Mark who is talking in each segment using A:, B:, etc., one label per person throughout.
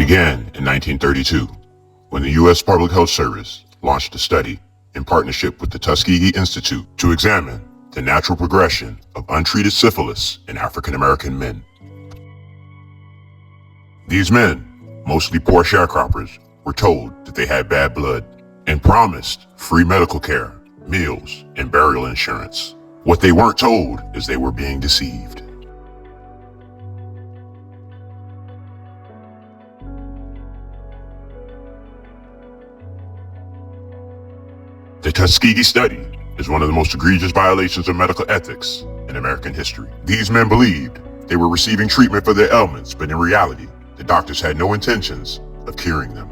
A: began in 1932 when the U.S. Public Health Service launched a study in partnership with the Tuskegee Institute to examine the natural progression of untreated syphilis in African American men. These men, mostly poor sharecroppers, were told that they had bad blood and promised free medical care, meals, and burial insurance. What they weren't told is they were being deceived. The Tuskegee Study is one of the most egregious violations of medical ethics in American history. These men believed they were receiving treatment for their ailments, but in reality, the doctors had no intentions of curing them.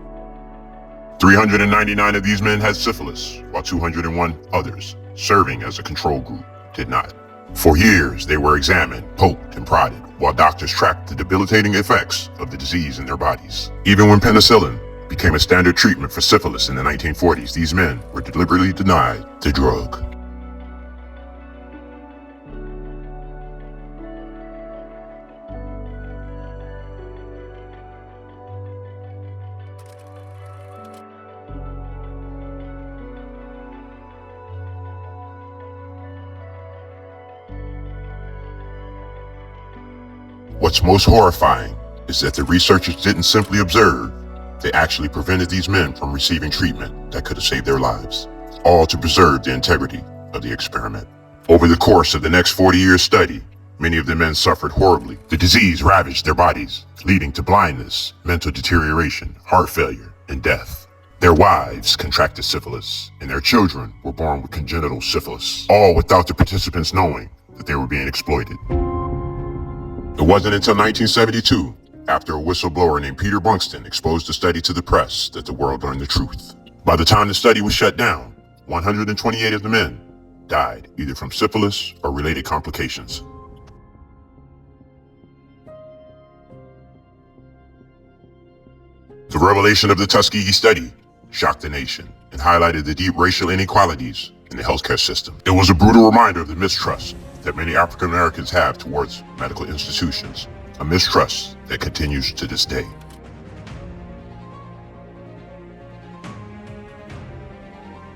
A: 399 of these men had syphilis, while 201 others, serving as a control group, did not. For years, they were examined, poked, and prodded, while doctors tracked the debilitating effects of the disease in their bodies. Even when penicillin became a standard treatment for syphilis in the 1940s, these men were deliberately denied the drug. What's most horrifying is that the researchers didn't simply observe, they actually prevented these men from receiving treatment that could have saved their lives, all to preserve the integrity of the experiment. Over the course of the next 40-year study, many of the men suffered horribly. The disease ravaged their bodies, leading to blindness, mental deterioration, heart failure, and death. Their wives contracted syphilis, and their children were born with congenital syphilis, all without the participants knowing that they were being exploited. It wasn't until 1972, after a whistleblower named Peter Bunkston exposed the study to the press, that the world learned the truth. By the time the study was shut down, 128 of the men died either from syphilis or related complications. The revelation of the Tuskegee study shocked the nation and highlighted the deep racial inequalities in the healthcare system. It was a brutal reminder of the mistrust that many African Americans have towards medical institutions, a mistrust that continues to this day.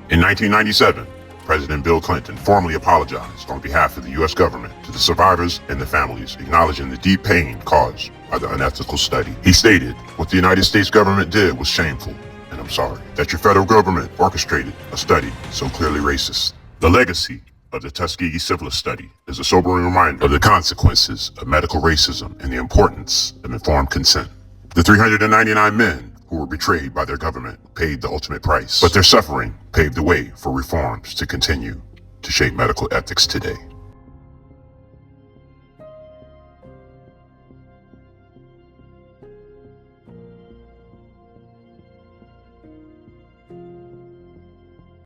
A: In 1997, President Bill Clinton formally apologized on behalf of the U.S. government to the survivors and their families, acknowledging the deep pain caused by the unethical study. He stated, "What the United States government did was shameful, and I'm sorry that your federal government orchestrated a study so clearly racist." The legacy of the Tuskegee Syphilis Study is a sobering reminder of the consequences of medical racism and the importance of informed consent. The 399 men who were betrayed by their government paid the ultimate price, but their suffering paved the way for reforms to continue to shape medical ethics today.